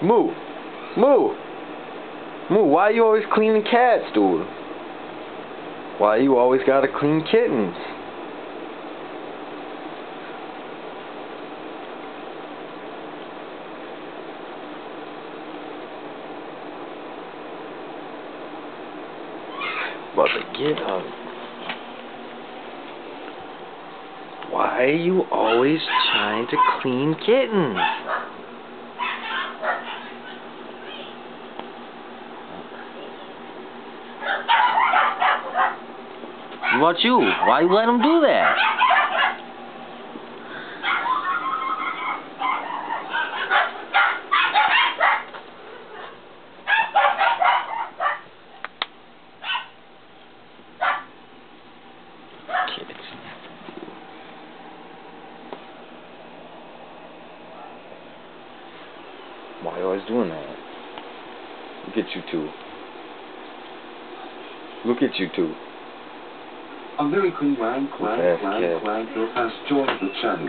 Moo! Moo! Moo, why you always cleaning cats, dude? Why you always gotta clean kittens? About to get up. Why are you always trying to clean kittens? What about you? Why you let him do that? Kids. Why are you always doing that? Look at you two. Look at you two. I'm very clean, Clank has joined the channel.